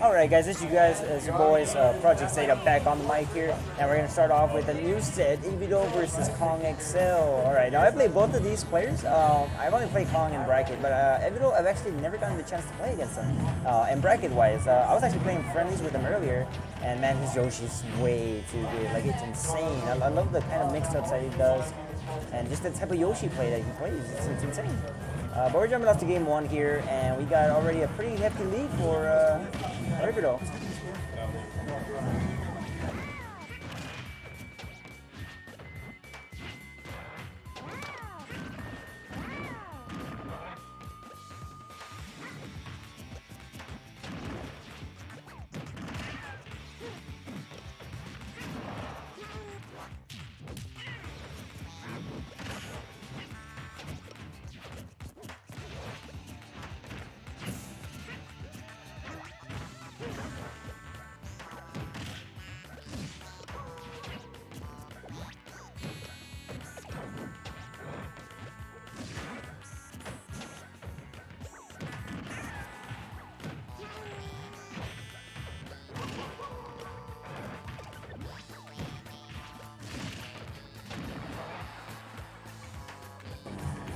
Alright guys, it's your boys, Project Zeta back on the mic here, and we're going to start off with a new set, Ividal versus KongXL. Alright, now I played both of these players. I've only played Kong in bracket, but Ividal, I've actually never gotten the chance to play against him. And bracket-wise, I was actually playing friendlies with him earlier, and man, his Yoshi's way too good. Like, it's insane. I love the kind of mix-ups that he does, and just the type of Yoshi play that he plays. It's insane. But we're jumping off to game one here, and we got already a pretty hefty lead for Ividal.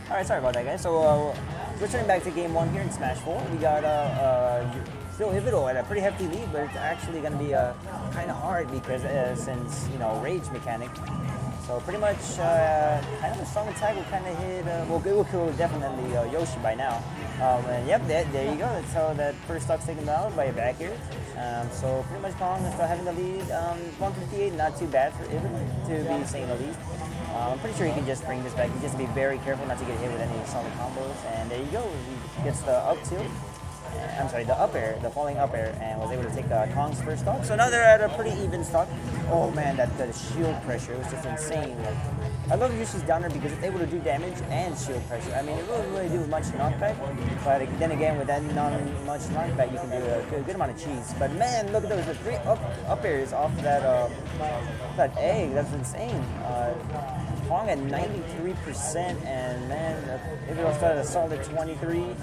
Alright, sorry about that, guys. So, returning back to game one here in Smash 4, we got still Ividal at a pretty hefty lead, but it's actually going to be kind of hard because since, you know, rage mechanic. So, pretty much kind of a strong attack will kind of hit, well, it will kill definitely Yoshi by now. And yep, there you go. That's how that first stock's taken down by a back here. So, pretty much Kong is still having the lead. 158, not too bad for Ividal, to be saying the least. I'm pretty sure he can just bring this back. He just be very careful not to get hit with any solid combos. And there you go. He gets the up tilt. I'm sorry, the up air, the falling up air, and was able to take Kong's first stock. So now they're at a pretty even stock. Oh man, that shield pressure was just insane. Like, I love Yoshi's downer because it's able to do damage and shield pressure. I mean, it doesn't really do much knockback, but then again, with that non-much knockback, you can do a good amount of cheese. But man, look at those, the three up airs off that egg. That's insane. Kong at 93%, and man, Ividal started a solid 23.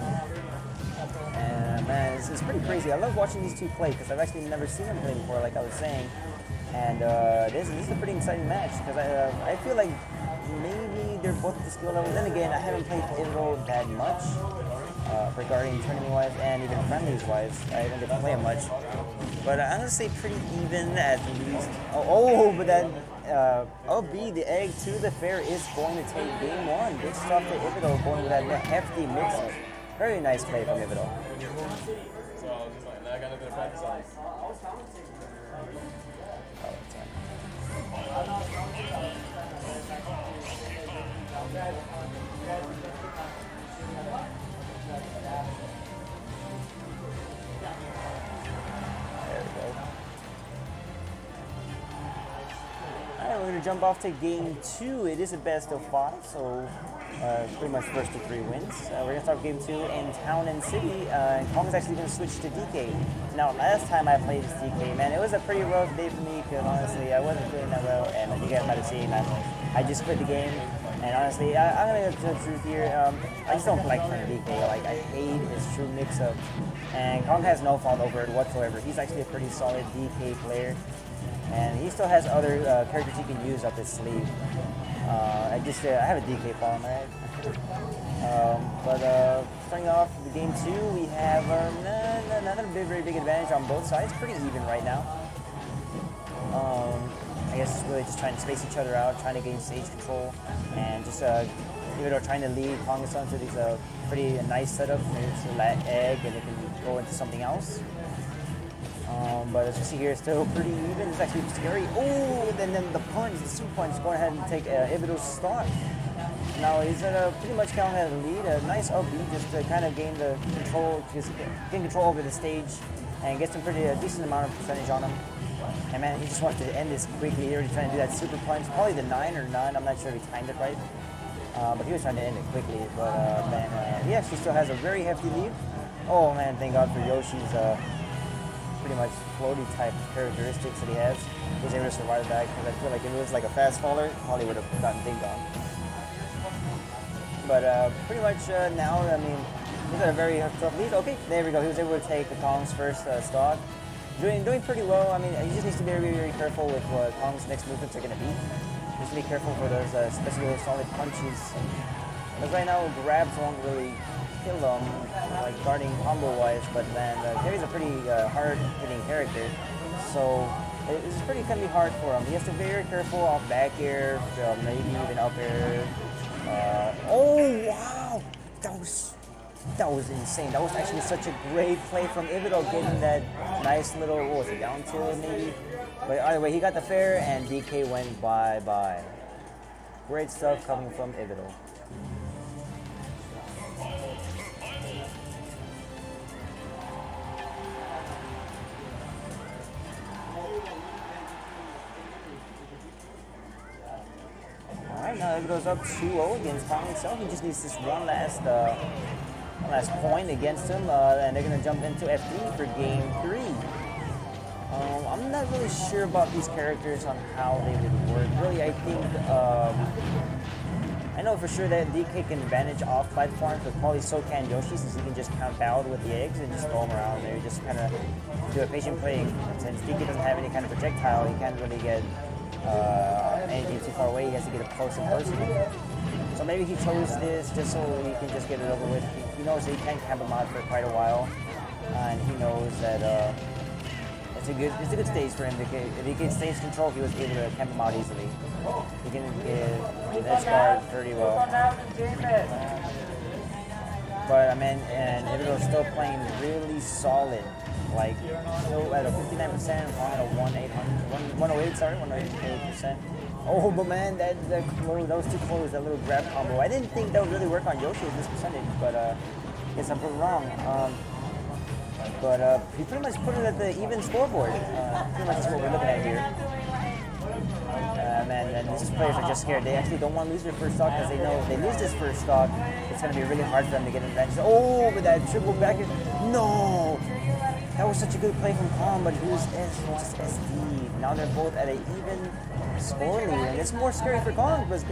And man, it's pretty crazy. I love watching these two play because I've actually never seen them play before, like I was saying. And this is a pretty exciting match because I feel like maybe they're both at the skill level. Then again, I haven't played Ividal that much regarding tournament-wise and even friendlies-wise. I haven't get to play it much. But I'm going to say pretty even at least. But that up B, the egg to the fair is going to take game one. Good stuff to Ividal going with that hefty mix-up. Very nice play from Ividal. So I was just like, now I got nothing to practice on. There we go. Alright, we're going to jump off to game two. It is a best of 5, so pretty much first to 3 wins. We're going to start game 2 in Town and City. And Kong is actually going to switch to DK. Now, last time I played this DK, man, it was a pretty rough day for me because honestly, I wasn't feeling that well. And you guys might have seen, I just quit the game. And honestly, I'm going to go to the truth here. I just don't like playing DK. Like, I hate his true mix-up. And Kong has no fault over it whatsoever. He's actually a pretty solid DK player. And he still has other characters he can use up his sleeve. I have a DK farm, right? Starting off the game 2, we have another very big advantage on both sides. Pretty even right now. I guess it's really just trying to space each other out, trying to gain stage control, and just Ividal trying to lead KongXL into these pretty nice setups. It's a egg, and it can go into something else. But as you see here, it's still pretty even. It's actually scary. Oh, and then the punch, the super punch, going ahead and take Ividal's stock. Now he's pretty much counting at a lead. A nice up B just to kind of gain the control, just gain control over the stage, and get some pretty decent amount of percentage on him. And man, he just wants to end this quickly. He already trying to do that super punch, probably the 9 or 9. I'm not sure if he timed it right, but he was trying to end it quickly. But man, he actually still has a very hefty lead. Oh man, thank God for Yoshi's pretty much floaty type characteristics that he has. He's able to survive that because I feel like if it was like a fast faller, probably would have gotten dinged on. But pretty much now, I mean, He's at a very tough lead. Okay, there we go. He was able to take the Kong's first stock. Doing pretty well. I mean, he just needs to be very careful with what Kong's next movements are going to be. He needs to be careful for those, especially those solid punches. Because right now, grabs won't really kill him, like guarding combo-wise, but then Terry's a pretty hard-hitting character. So it's pretty going to be hard for him. He has to be very careful off back air, maybe even up air. Oh, wow! That was insane. That was actually such a great play from Ividal, getting that nice little, what was it, down tilt maybe? But either way, he got the fair, and DK went bye-bye. Great stuff coming from Ividal. Alright, now Ividal's up 2-0 against KongXL. He just needs this one last point against him, and they're going to jump into FD for game 3. I'm not really sure about these characters on how they would work. Really, I think, I know for sure that DK can manage off platforms, but probably so can Yoshi, since he can just count out with the eggs and just throw them around there. Just kind of do a patient play. Since DK doesn't have any kind of projectile, he can't really get anything too far away. He has to get up close and personal. So maybe he chose this just so he can just get it over with. He knows that he can camp him out for quite a while, and he knows that it's a good stage for him. If he can stage control, he was able to camp him out easily. He can get edge guard pretty well. But I mean, and Ividal's still playing really solid. Like, still at a 59%, on a 108%. Oh, but man, that was too close, that little grab combo. I didn't think that would really work on Yoshi at this percentage, but I guess I'm proved wrong. But he pretty much put it at the even scoreboard. Pretty much is what we're looking at here. Man, and these players are just scared. They actually don't want to lose their first stock because they know if they lose this first stock, it's going to be really hard for them to get an advantage. Oh, with that triple back. No! That was such a good play from Kong, but he was just SD. Now they're both at an even score lead, and it's more scary for Kong because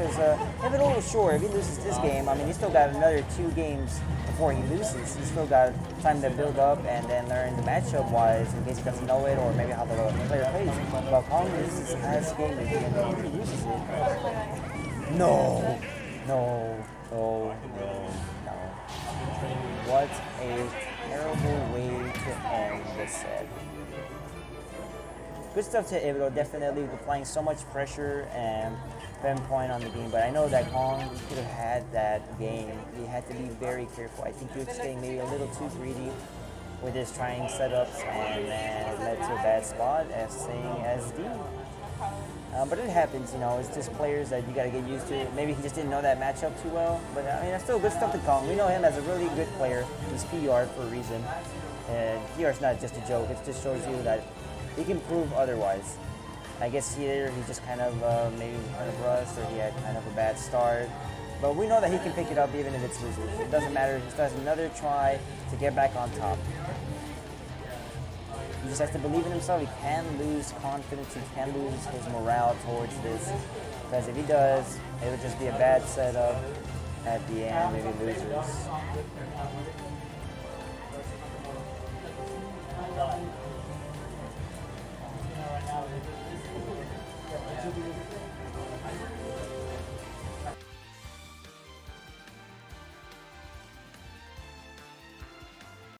Ividal, sure, if he loses this game, I mean, he's still got another 2 games before he loses. He's still got time to build up and then learn the matchup-wise in case he doesn't know it or maybe how the player plays. But Kong, this is his last game if he loses it. No. What a terrible way to end this set. Good stuff to Ividal, definitely applying so much pressure and 7 point on the game, but I know that Kong could have had that game. He had to be very careful. I think he was getting maybe a little too greedy with his trying setups, and then it led to a bad spot as saying SD. But it happens, you know, it's just players that you got to get used to. Maybe he just didn't know that matchup too well, but I mean, that's still good stuff to Kong. We know him as a really good player. He's PR for a reason, and PR is not just a joke. It just shows you that he can prove otherwise. I guess here he just kind of maybe kind of rust, or he had kind of a bad start. But we know that he can pick it up even if it's losing. It doesn't matter. He just does another try to get back on top. He just has to believe in himself. He can lose confidence. He can lose his morale towards this. Because if he does, it would just be a bad setup at the end. Maybe losers.